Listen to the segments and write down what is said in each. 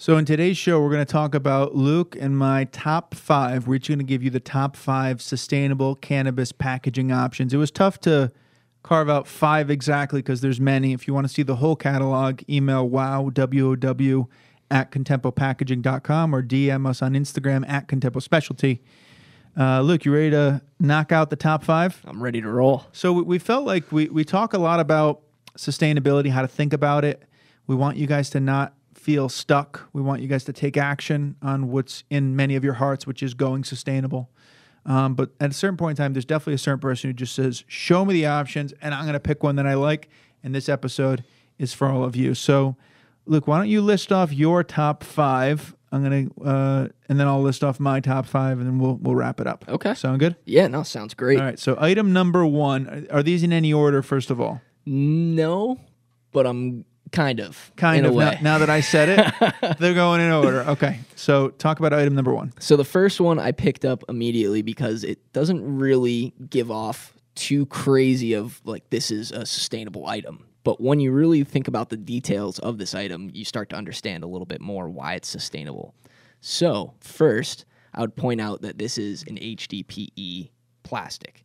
So in today's show, we're going to talk about Luke and my top 5. We're each going to give you the top 5 sustainable cannabis packaging options. It was tough to carve out 5 exactly because there's many. If you want to see the whole catalog, email WOW at contempopackaging.com or DM us on Instagram at Contempo Specialty. Luke, you ready to knock out the top 5? I'm ready to roll. So we felt like we talk a lot about sustainability, how to think about it. We want you guys to not feel stuck. We want you guys to take action on what's in many of your hearts, which is going sustainable. But at a certain point in time, there's definitely a certain person who just says, show me the options, and I'm going to pick one that I like. And this episode is for all of you. So, Luke, why don't you list off your top 5? I'm going to, and then I'll list off my top 5, and then we'll wrap it up. Okay. Sound good? Yeah, no, sounds great. All right. So item number 1, are these in any order, first of all? No, but I'm kind of. Kind of. In a way. Now that I said it, they're going in order. Okay. So talk about item number 1. So the first one I picked up immediately because it doesn't really give off too crazy of like this is a sustainable item. But when you really think about the details of this item, you start to understand a little bit more why it's sustainable. So first, I would point out that this is an HDPE plastic.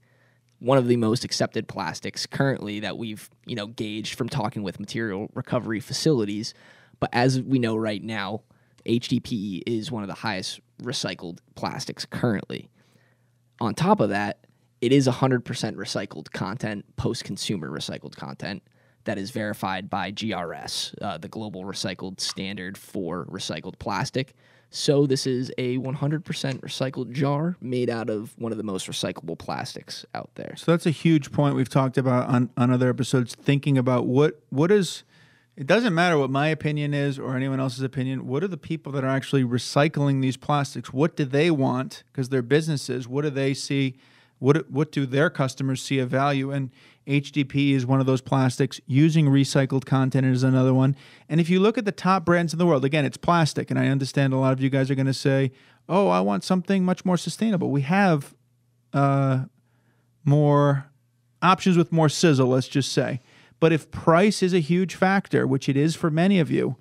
One of the most accepted plastics currently that we've, gauged from talking with material recovery facilities. But as we know right now, HDPE is one of the highest recycled plastics currently. On top of that, it is 100% recycled content, post-consumer recycled content that is verified by GRS, the Global Recycled Standard for Recycled Plastic. So this is a 100% recycled jar made out of one of the most recyclable plastics out there. So that's a huge point we've talked about on other episodes, thinking about what is, it doesn't matter what my opinion is or anyone else's opinion, what are the people that are actually recycling these plastics? What do they want? Because they're businesses. What do they see? What do their customers see a value in? HDPE is one of those plastics. Using recycled content is another one. And if you look at the top brands in the world, again, it's plastic. And I understand a lot of you guys are going to say, oh, I want something much more sustainable. We have more options with more sizzle, let's just say. But if price is a huge factor, which it is for many of you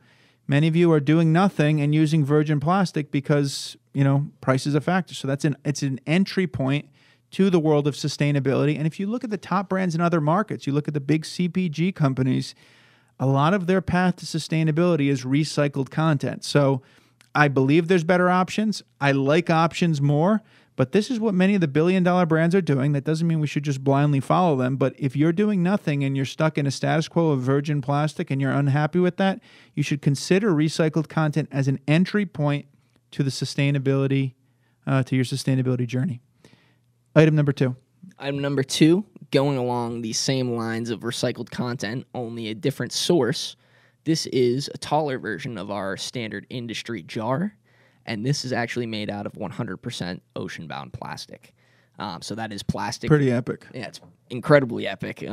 are doing nothing and using virgin plastic because, price is a factor. So it's an entry point to the world of sustainability. And if you look at the top brands in other markets, you look at the big CPG companies, a lot of their path to sustainability is recycled content. So I believe there's better options. I like options more, but this is what many of the billion-dollar brands are doing. That doesn't mean we should just blindly follow them. But if you're doing nothing and you're stuck in a status quo of virgin plastic and you're unhappy with that, you should consider recycled content as an entry point to the sustainability, to your sustainability journey. Item number 2. Item number 2, going along the same lines of recycled content, only a different source. This is a taller version of our standard industry jar, and this is actually made out of 100% ocean-bound plastic. So that is plastic. Pretty epic. Yeah, it's incredibly epic.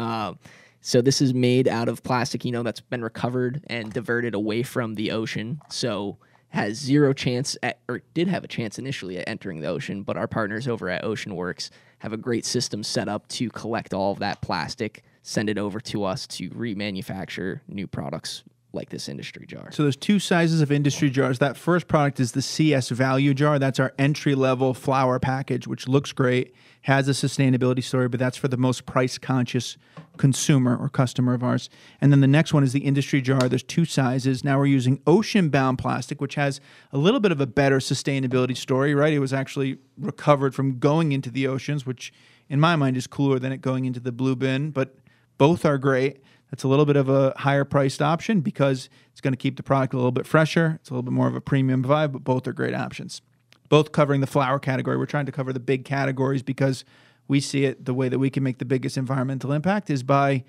So this is made out of plastic, that's been recovered and diverted away from the ocean. So has zero chance or did have a chance initially at entering the ocean, but our partners over at OceanWorks have a great system set up to collect all of that plastic, send it over to us to remanufacture new products like this industry jar. So there's 2 sizes of industry jars. That first product is the CS value jar. That's our entry-level flower package, which looks great, has a sustainability story, but that's for the most price-conscious consumer or customer of ours. And then the next one is the industry jar. There's 2 sizes. Now we're using ocean-bound plastic, which has a little bit of a better sustainability story, right? It was actually recovered from going into the oceans, which in my mind is cooler than it going into the blue bin, but both are great. That's a little bit of a higher priced option because it's going to keep the product a little bit fresher. It's a little bit more of a premium vibe, but both are great options. Both covering the flower category. We're trying to cover the big categories because we see it the way that we can make the biggest environmental impact is by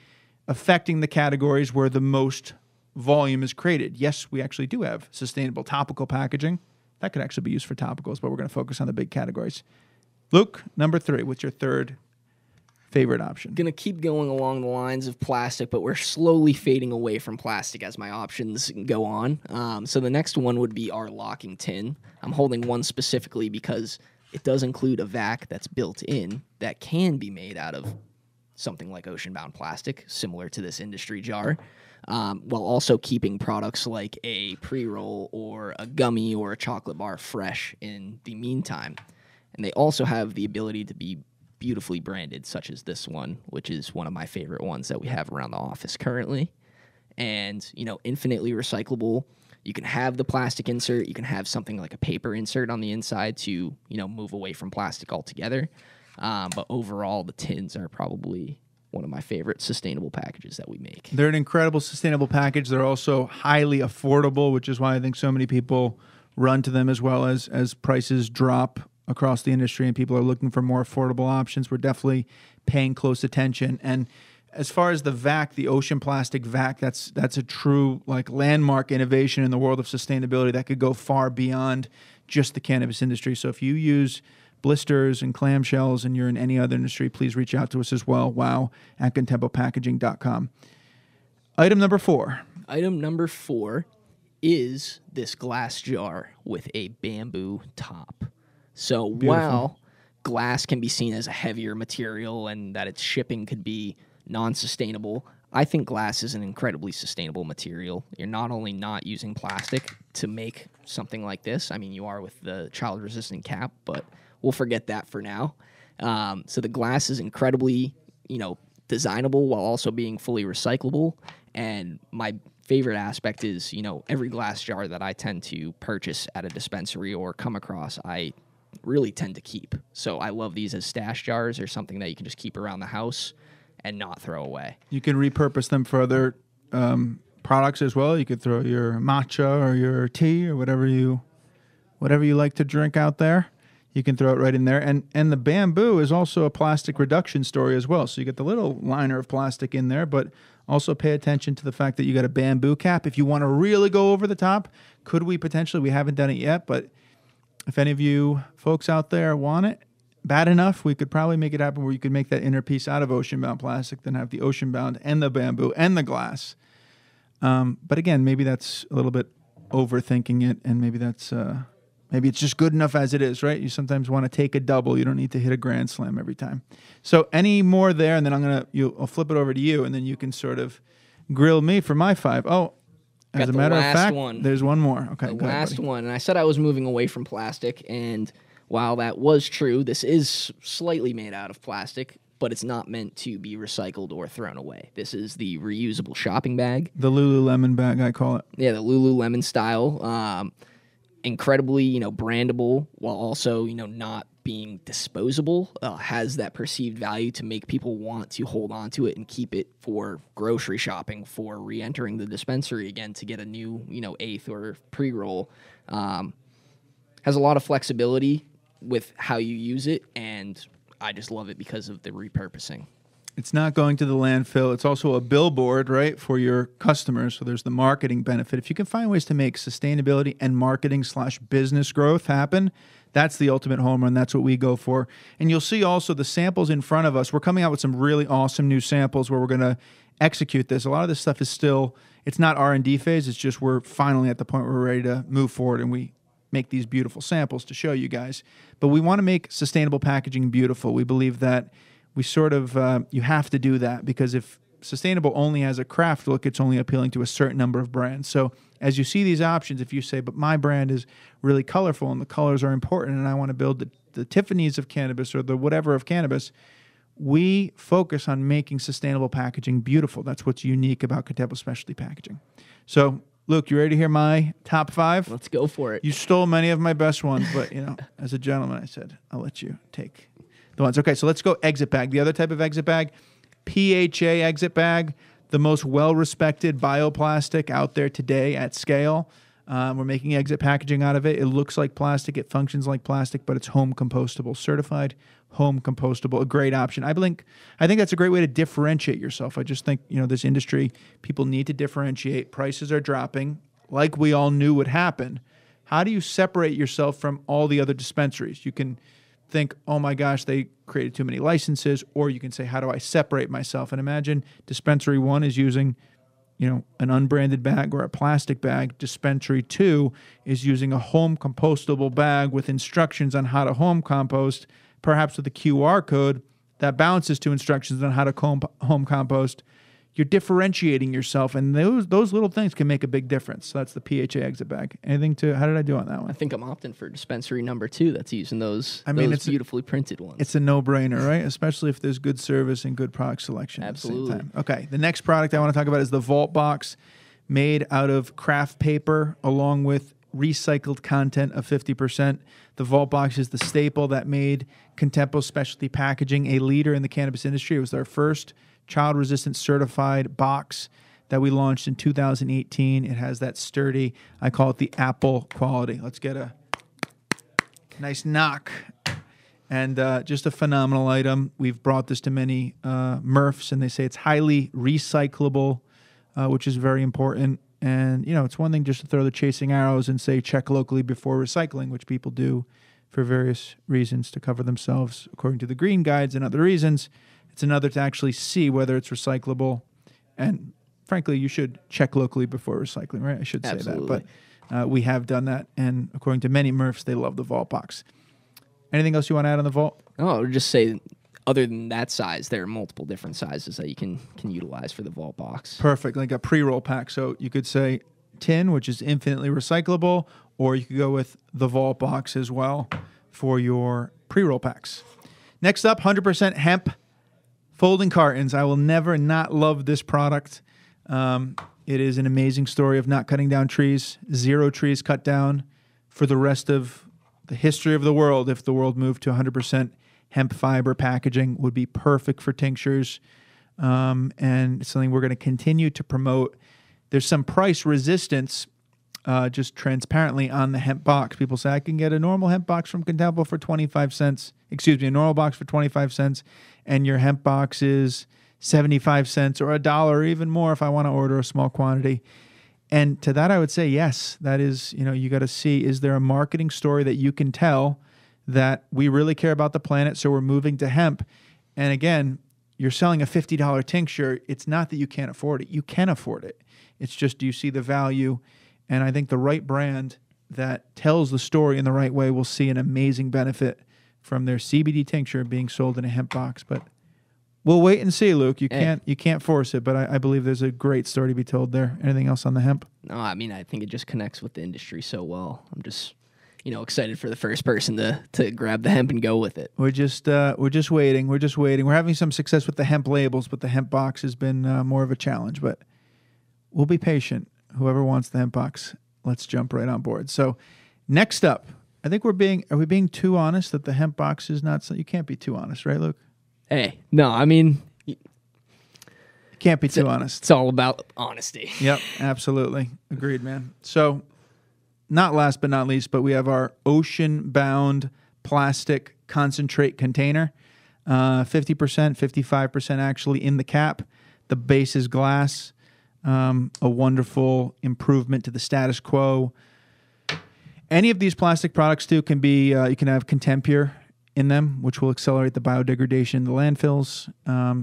affecting the categories where the most volume is created. Yes, we actually do have sustainable topical packaging. That could actually be used for topicals, but we're going to focus on the big categories. Luke, number 3, what's your third favorite option? Going to keep going along the lines of plastic, but we're slowly fading away from plastic as my options go on. So the next one would be our locking tin. I'm holding one specifically because it does include a vac that's built in that can be made out of something like ocean-bound plastic, similar to this industry jar, while also keeping products like a pre-roll or a gummy or a chocolate bar fresh in the meantime. And they also have the ability to be beautifully branded, such as this one, which is one of my favorite ones that we have around the office currently. And, infinitely recyclable. You can have the plastic insert. You can have something like a paper insert on the inside to, move away from plastic altogether. But overall, the tins are probably one of my favorite sustainable packages that we make. They're an incredible sustainable package. They're also highly affordable, which is why I think so many people run to them, as well as prices drop across the industry and people are looking for more affordable options. We're definitely paying close attention. And as far as the vac, the ocean plastic vac, that's a true landmark innovation in the world of sustainability that could go far beyond just the cannabis industry. So if you use blisters and clamshells and you're in any other industry, please reach out to us as well. wow@contemplepackaging.com. Item number 4. Item number 4 is this glass jar with a bamboo top. So while glass can be seen as a heavier material and that its shipping could be non-sustainable, I think glass is an incredibly sustainable material. You're not only not using plastic to make something like this. I mean, you are with the child-resistant cap, but we'll forget that for now. So the glass is incredibly, designable while also being fully recyclable. And my favorite aspect is, every glass jar that I tend to purchase at a dispensary or come across, I really tend to keep. So I love these as stash jars or something that you can just keep around the house and not throw away. You can repurpose them for other products as well. You could throw your matcha or your tea or whatever you like to drink out there. You can throw it right in there. And the bamboo is also a plastic reduction story as well. So you get the little liner of plastic in there, but also pay attention to the fact that you got a bamboo cap. If you want to really go over the top, we haven't done it yet, but if any of you folks out there want it bad enough, we could probably make it happen where you could make that inner piece out of ocean-bound plastic, then have the ocean-bound and the bamboo and the glass. But again, maybe that's a little bit overthinking it, and maybe it's just good enough as it is, right? You sometimes want to take a double. You don't need to hit a grand slam every time. So any more there, and then I'll flip it over to you, and then you can sort of grill me for my 5. Oh, as a matter of fact, there's one more. Okay, the last one. And I said I was moving away from plastic, and while that was true, this is slightly made out of plastic, but it's not meant to be recycled or thrown away. This is the reusable shopping bag. The Lululemon bag, I call it. Yeah, the Lululemon style. Incredibly, brandable, while also, not being disposable, has that perceived value to make people want to hold on to it and keep it for grocery shopping, for re-entering the dispensary again to get a new, eighth or pre-roll. Has a lot of flexibility with how you use it, and I just love it because of the repurposing. It's not going to the landfill. It's also a billboard, right, for your customers. So there's the marketing benefit. If you can find ways to make sustainability and marketing/business growth happen, that's the ultimate home run. That's what we go for. And you'll see also the samples in front of us. We're coming out with some really awesome new samples where we're going to execute this. A lot of this stuff is still, it's not R&D phase. It's just we're finally at the point where we're ready to move forward, and we make these beautiful samples to show you guys. But we want to make sustainable packaging beautiful. We believe that we sort of, you have to do that, because if sustainable only has a craft look, it's only appealing to a certain number of brands. So as you see these options, if you say, but my brand is really colorful and the colors are important and I want to build the Tiffany's of cannabis or the whatever of cannabis, we focus on making sustainable packaging beautiful. That's what's unique about Compostable Specialty Packaging. So Luke, you ready to hear my top 5? Let's go for it. You stole many of my best ones, but as a gentleman, I said, I'll let you take the ones. Okay, so let's go exit bag. The other type of exit bag, PHA exit bag, the most well-respected bioplastic out there today at scale. We're making exit packaging out of it. It looks like plastic. It functions like plastic, but it's home compostable, certified home compostable, a great option. I think that's a great way to differentiate yourself. I just think, this industry, people need to differentiate. Prices are dropping like we all knew would happen. How do you separate yourself from all the other dispensaries? You can think, oh my gosh, they created too many licenses, or you can say, how do I separate myself? And imagine dispensary 1 is using, an unbranded bag or a plastic bag. Dispensary 2 is using a home compostable bag with instructions on how to home compost, perhaps with a QR code. that bounces to instructions on how to home compost, you're differentiating yourself, and those little things can make a big difference. So that's the PHA exit bag. How did I do on that one? I think I'm opting for dispensary number 2 that's using those it's beautifully printed ones. It's a no-brainer, right? Especially if there's good service and good product selection Absolutely. at the same time. Okay, the next product I want to talk about is the Vault Box, made out of kraft paper along with recycled content of 50%. The Vault Box is the staple that made Compostable Specialty Packaging a leader in the cannabis industry. It was our first child-resistant certified box that we launched in 2018. It has that sturdy, I call it the Apple quality. Let's get a nice knock. And just a phenomenal item. We've brought this to many MRFs, and they say it's highly recyclable, which is very important. And, it's one thing just to throw the chasing arrows and say check locally before recycling, which people do for various reasons to cover themselves according to the green guides and other reasons. It's another to actually see whether it's recyclable. And frankly, you should check locally before recycling, right? I should say Absolutely. that. But we have done that. And according to many MRFs, they love the Vault Box. Anything else you want to add on the Vault? Oh, I would just say, other than that size, there are multiple different sizes that you can utilize for the Vault Box. Perfect, like a pre-roll pack. So you could say tin, which is infinitely recyclable, or you could go with the Vault Box as well for your pre-roll packs. Next up, 100% hemp folding cartons. I will never not love this product. It is an amazing story of not cutting down trees. 0 trees cut down for the rest of the history of the world. If the world moved to 100% hemp fiber packaging, would be perfect for tinctures. And it's something we're going to continue to promote. There's some price resistance just transparently on the hemp box. People say, I can get a normal hemp box from Compostable for 25 cents. Excuse me, a normal box for 25 cents. And your hemp box is 75 cents or $1 or even more if I want to order a small quantity. And to that, I would say, yes, that is, you got to see, is there a marketing story that you can tell that we really care about the planet, so we're moving to hemp? And again, you're selling a $50 tincture. It's not that you can't afford it. You can afford it. It's just, do you see the value? And I think the right brand that tells the story in the right way will see an amazing benefit from their CBD tincture being sold in a hemp box. But we'll wait and see, Luke. You can't force it, but I believe there's a great story to be told there. Anything else on the hemp? No, I mean, I think it just connects with the industry so well. I'm just, excited for the first person to grab the hemp and go with it. We're just waiting. We're having some success with the hemp labels, but the hemp box has been more of a challenge. But we'll be patient. Whoever wants the hemp box, let's jump right on board. So next up, I think are we being too honest that the hemp box is not, you can't be too honest, right, Luke? Hey, no, I mean, you can't be too honest. It's all about honesty. Yep, absolutely. Agreed, man. So not last but not least, but we have our ocean-bound plastic concentrate container. 50%, 55% actually in the cap. The base is glass. A wonderful improvement to the status quo. Any of these plastic products, too, can be, you can have Contempure in them, which will accelerate the biodegradation in the landfills.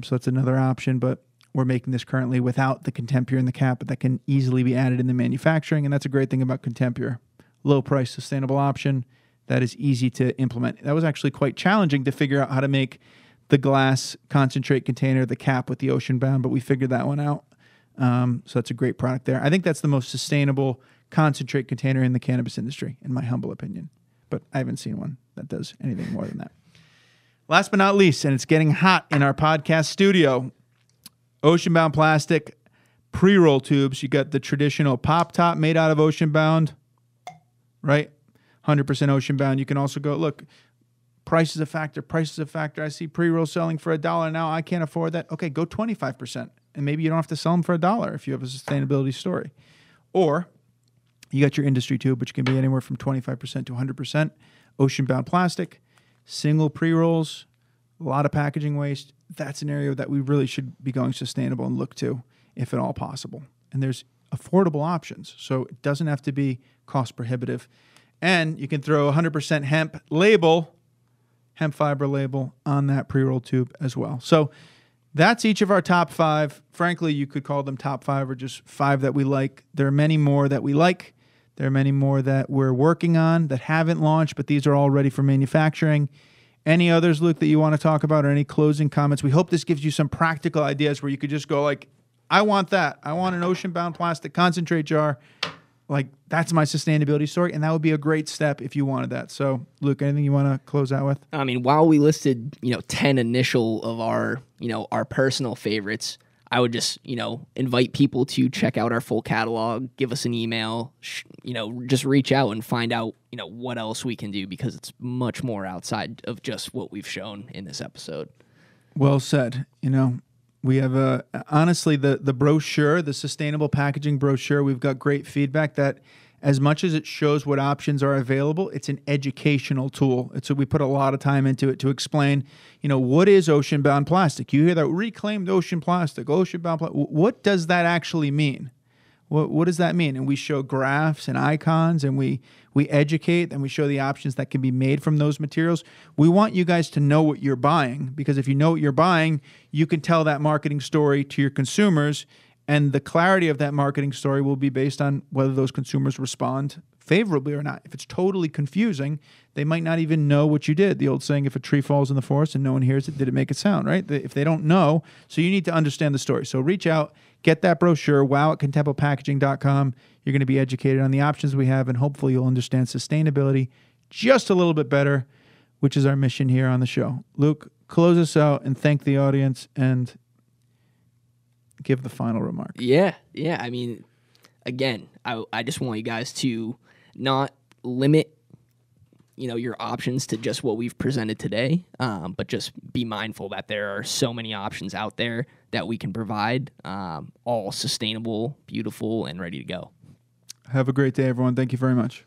So that's another option, but we're making this currently without the Contempure in the cap, but that can easily be added in the manufacturing, and that's a great thing about Contempure. Low price, sustainable option that is easy to implement. That was actually quite challenging to figure out how to make the glass concentrate container, the cap with the ocean bound, but we figured that one out. So that's a great product there. I think that's the most sustainable concentrate container in the cannabis industry, in my humble opinion. But I haven't seen one that does anything more than that. Last but not least, and it's getting hot in our podcast studio, ocean-bound plastic pre-roll tubes. You got the traditional pop top made out of ocean-bound, right? 100% ocean-bound. You can also go, look, price is a factor. I see pre-roll selling for $1 now. I can't afford that. Okay, go 25%. And maybe you don't have to sell them for $1 if you have a sustainability story. Or you got your industry tube, which can be anywhere from 25% to 100%. Ocean-bound plastic, single pre-rolls, a lot of packaging waste. That's an area that we really should be going sustainable and look to, if at all possible. And there's affordable options, so it doesn't have to be cost prohibitive. And you can throw 100% hemp label, hemp fiber label on that pre-roll tube as well. So that's each of our top 5. Frankly, you could call them top 5 or just 5 that we like. There are many more that we like. There are many more that we're working on that haven't launched, but these are all ready for manufacturing. Any others, Luke, that you want to talk about, or any closing comments? We hope this gives you some practical ideas where you could just go like, I want that. I want an ocean-bound plastic concentrate jar. Like, that's my sustainability story, and that would be a great step if you wanted that. So, Luke, anything you want to close out with? I mean, while we listed, 10 initial of our, our personal favorites, I would just, invite people to check out our full catalog, give us an email, just reach out and find out, what else we can do, because it's much more outside of just what we've shown in this episode. Well said. We have honestly the brochure, the sustainable packaging brochure. We've got great feedback that, as much as it shows what options are available, it's an educational tool. So we put a lot of time into it to explain, what is ocean-bound plastic? You hear that reclaimed ocean plastic, ocean-bound plastic. What does that actually mean? What does that mean? And we show graphs and icons, and we educate, and we show the options that can be made from those materials. We want you guys to know what you're buying, because if you know what you're buying, you can tell that marketing story to your consumers, and the clarity of that marketing story will be based on whether those consumers respond favorably or not. If it's totally confusing, they might not even know what you did. The old saying, if a tree falls in the forest and no one hears it, did it make a sound, right? If they don't know, so you need to understand the story. So reach out, get that brochure, wow@contemplepackaging.com. You're going to be educated on the options we have, and hopefully you'll understand sustainability just a little bit better, which is our mission here on the show. Luke, close us out and thank the audience and give the final remark. Yeah. I mean, again, I just want you guys to not limit, your options to just what we've presented today, but just be mindful that there are so many options out there that we can provide, all sustainable, beautiful, and ready to go. Have a great day, everyone. Thank you very much.